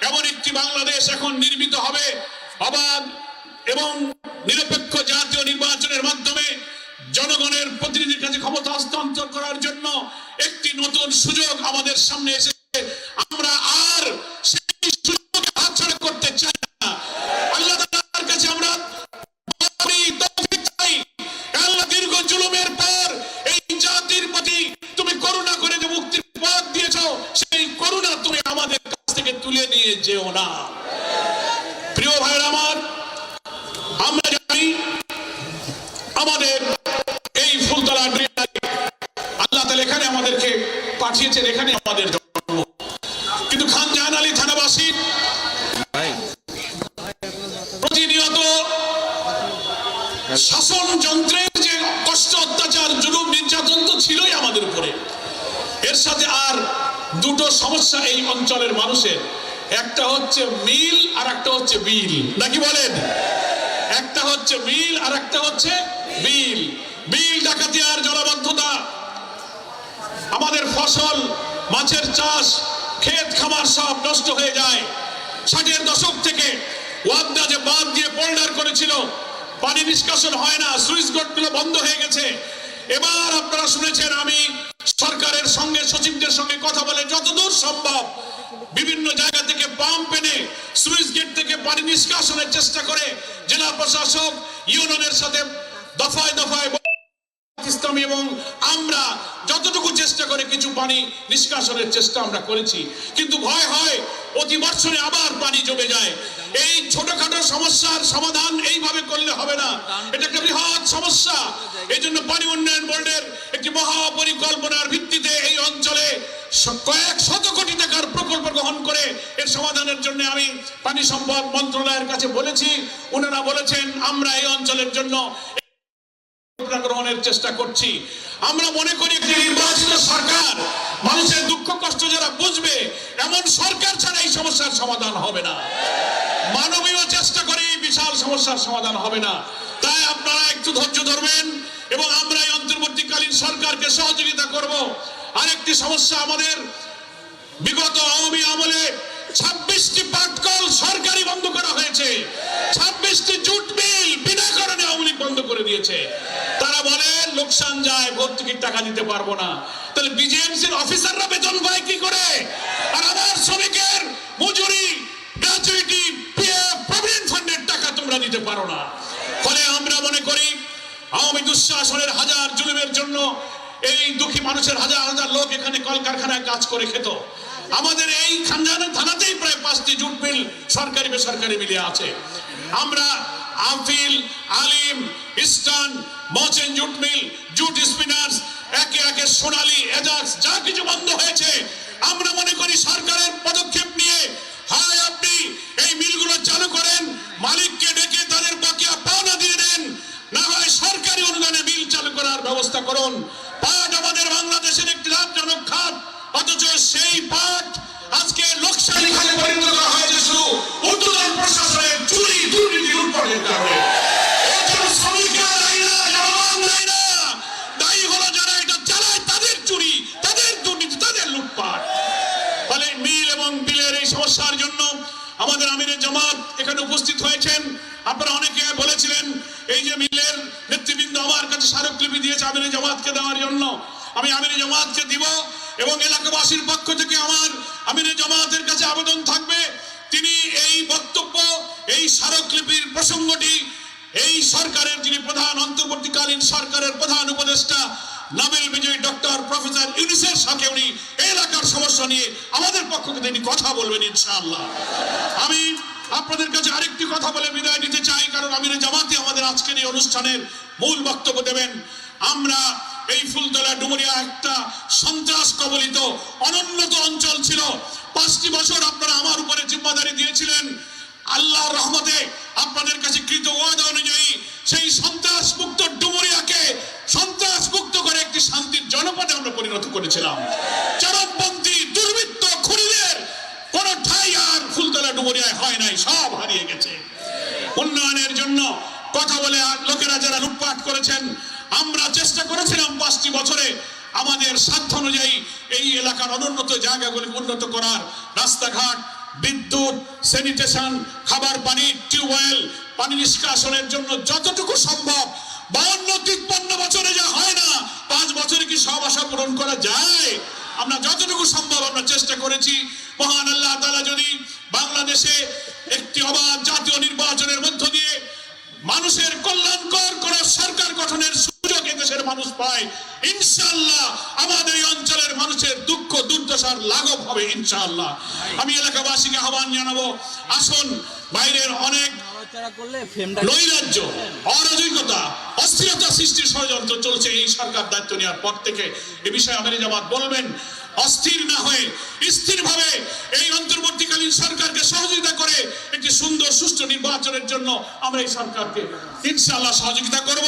এমন একটি বাংলাদেশ এখন নির্মিত হবে অবাধ এবং নিরপেক্ষ জাতীয় নির্বাচনের মাধ্যমে জনগণের প্রতিনিধির কাছে ক্ষমতা হস্তান্তর করার জন্য একটি নতুন সুযোগ আমাদের সামনে এসেছে। আমরা আর সেই সুযোগ হাতছাড়া করতে চাই না। আল্লাহ তাআলার কাছে আমরা তৌফিক চাই। আল্লাহ দীর্ঘ জুলুমের পর এই জাতির প্রতি তুমি করুণা করে যে মুক্তির পথ দিয়েছো, সেই করুণা তুমি আমাদের কাছ থেকে তুলে নিয়ে যেও না। প্রিয় ভাইরা আমার, আমরা জানি আমাদের এই ফুলতলা আল্লাহ তাআলা এখানে আমাদেরকে পাঠিয়েছেন, এখানে আমাদের জন্ম। কিন্তু খান জাহান আলী থানাবাসী প্রতিনিয়ত শাসন যন্ত্রের যে কষ্ট, অত্যাচার, জুলুম, নির্যাতন তো ছিলই আমাদের উপরে। এর সাথে আর দুটো সমস্যা এই অঞ্চলের মানুষের, একটা হচ্ছে মিল আর একটা হচ্ছে বিল, নাকি বলেন? একটা হচ্ছে মিল আর একটা হচ্ছে বিল। বিল ডাকাতি আর জলাবদ্ধতা, আমাদের ফসল, মাছের চাষ, ক্ষেত খামার সব নষ্ট হয়ে যায়। 60-এর দশক থেকে ওয়াদা যে বাঁধ দিয়ে পোল্ডার করেছিল, পানি নিষ্কাশন হয় না, সুইচ গেটগুলো বন্ধ হয়ে গেছে। এবার আপনারা শুনেছেন আমি সরকারের সঙ্গে, সচিবদের সঙ্গে কথা বলে যতদূর সম্ভব বিভিন্ন জায়গা থেকে পাম্প এনে সুইচ গেট থেকে পানি নিষ্কাশনের চেষ্টা করে জেলা প্রশাসক ইউনিয়নের সাথে দফায় দফায় ইসলামী এবং আমরা যতটুকু চেষ্টা করে কিছু পানি নিষ্কাশনের চেষ্টা আমরা করেছি। কিন্তু ভয় হয় অতি বর্ষণে আবার পানি জমে যায়। এই ছোটখাটো সমস্যার সমাধান এইভাবে করলে হবে না, এটা একটা বৃহৎ সমস্যা। এই জন্য পানি উন্নয়ন বোর্ডের একটি মহাপরিকল্পনার ভিত্তিতে এই অঞ্চলে কয়েক শত কোটি টাকার প্রকল্প গ্রহণ করে এর সমাধানের জন্য আমি পানি সম্পদ মন্ত্রণালয়ের কাছে বলেছি। ওনারা বলেছেন আমরা এই অঞ্চলের জন্য গ্রহণের চেষ্টা করছি। আমরা মনে করি একটি নির্বাচিত সরকার মানুষের দুঃখ কষ্ট যারা বুঝবে, এমন সরকার ছাড়া এই সমস্যার সমাধান হবে না। মানবীয় চেষ্টা করে এই বিশাল সমস্যার সমাধান হবে না। তাই আপনারা একটু ধৈর্য ধরবেন এবং আমরা এই অন্তর্বর্তীকালীন সরকারকে সহযোগিতা করব। আরেকটি সমস্যা, আমাদের বিগত আওয়ামী আমলে 26টি পাটকল সরকারি বন্ধ করা হয়েছে, 26টি জুট মিল বিনা কারণে আওয়ামী লীগ বন্ধ করে দিয়েছে। তারা বলে লোকসান যায়, ভর্তুকির টাকা দিতে পারবো না। তাহলে বিজিএমসির অফিসাররা বেতন পায় কি করে? আর আমার শ্রমিকের মজুরি, গ্র্যাচুইটি, পিএফ, প্রভিডেন্ট ফান্ডের টাকা তোমরা দিতে পারো না। ফলে আমরা মনে করি আওয়ামী দুঃশাসনের হাজার জুলুমের জন্য এই দুঃখী মানুষের হাজার হাজার লোক এখানে কলকারখানায় কাজ করে খেত। আমাদের এই খানজাহান থানাতেই প্রায় 5টি জুট মিল সরকারি বেসরকারি মিলে আছে। আমরা আফিল, আলিম, ইস্টার্ন, মচেন জুট মিল, জুট স্পিনার্স, একে একে সোনালী, এজাক্স যা কিছু বন্ধ হয়েছে, আমরা মনে করি সরকারের পদক্ষেপ নিয়ে হয় আপনি এই মিলগুলো চালু করেন, মালিককে ডেকে তাদের বকেয়া পাওনা দিয়ে দেন, না হয় সরকারি অনুদানে মিল চালু করার ব্যবস্থা করুন। পাট আমাদের বাংলাদেশের একটি লাভজনক খাত, অথচ সেই পাট আজকে লোকসানি খাতে পরিণত করা হয়েছে শুধু ঊর্ধ্বতন প্রশাসনের চুরি, দুর্নীতি, লুটপাটের কারণে। দায়ী হলো যারা এটা চালায়, তাদের চুরি, তাদের দুর্নীতি, তাদের লুটপাট। ফলে মিল এবং বিলের এই সমস্যার জন্য আমাদের আমিরে জামাত এখানে উপস্থিত হয়েছেন। আপনারা অনেকে বলেছিলেন এই যে মিলের নেতৃবৃন্দ আমার কাছে স্মারকলিপি দিয়েছে আমিরে জামাতকে দেওয়ার জন্য, আমি আমিরে জামাতকে দিব এবং এলাকাবাসীর পক্ষ থেকে আমার আমিরে জামাতের কাছে আবেদন থাকবে তিনি এই বক্তব্য, এই স্মারকলিপির প্রসঙ্গটি এই সরকারের যিনি প্রধান, অন্তর্বর্তীকালীন সরকারের প্রধান উপদেষ্টা নোবেল বিজয়ী ডক্টর প্রফেসর ইউনূসের সাথে উনি এলাকার সমস্যা নিয়ে আমাদের পক্ষ থেকে তিনি কথা বলবেন ইনশাআল্লাহ। আমি আপনাদের কাছে আরেকটি কথা বলে বিদায় নিতে চাই, কারণ আমিরে জামাতে আমাদের আজকের এই অনুষ্ঠানের মূল বক্তব্য দেবেন। আমরা এই ফুলতলা ডুমুরিয়া একটা সন্ত্রাস কবলিত অনুন্নত অঞ্চল ছিল। 5টি বছর আপনারা আমার উপরে জিম্মাদারি দিয়েছিলেন। আল্লাহর রহমতে আপনাদের কাছে কৃত ওয়াদা অনুযায়ী সেই সন্ত্রাস মুক্ত ডুমুরিয়াকে সন্ত্রাস মুক্ত করে একটি শান্তির জনপদে আমরা পরিণত করেছিলাম। চরমপন্থী দুর্বৃত্ত খুনিদের কোন ঠাঁই আর ফুলতলা ডুমুরিয়ায় হয় নাই, সব হারিয়ে গেছে। উন্নয়নের জন্য কথা বলে লোকেরা যারা লুটপাট করেছেন, আমরা চেষ্টা করেছিলাম 5টি বছরে আমাদের সাধ্য অনুযায়ী এই এলাকার অনুন্নত জায়গাগুলিকে উন্নত করার, রাস্তাঘাট বিদ্যুৎ, স্যানিটেশন, খাবার পানি, টিউবওয়েল, পানি নিষ্কাশনের জন্য যতটুকু সম্ভব 52-53 বছরে যা হয় না 5 বছরে কি সব আশা পূরণ করা যায়? আমরা যতটুকু সম্ভব আমরা চেষ্টা করেছি। মহান আল্লাহ তাআলা যদি বাংলাদেশে একটি অবাধ জাতীয় নির্বাচনের মধ্য দিয়ে মানুষের কল্যাণকর কোন সরকার গঠনের সুযোগ দেশের মানুষ পায়, ইনশাআল্লাহ আমাদের এই অঞ্চলের মানুষের দুঃখ দুর্দশার লাঘব হবে ইনশাআল্লাহ। আমি এলাকাবাসীকে আহ্বান জানাবো, আসুন বাইরের অনেক নৈরাজ্য, অরাজকতা, অস্থিরতা সৃষ্টির ষড়যন্ত্র চলছে এই সরকার দায়িত্ব নেওয়ার পর থেকে। এ বিষয়ে আমির জামাত বলবেন, অস্থির না হয়ে স্থিরভাবে এই অন্তর্বর্তীকালীন সরকারকে সহযোগিতা করে একটি সুন্দর সুষ্ঠু নির্বাচনের জন্য আমরা এই সরকারকে ইনশাআল্লাহ সহযোগিতা করব।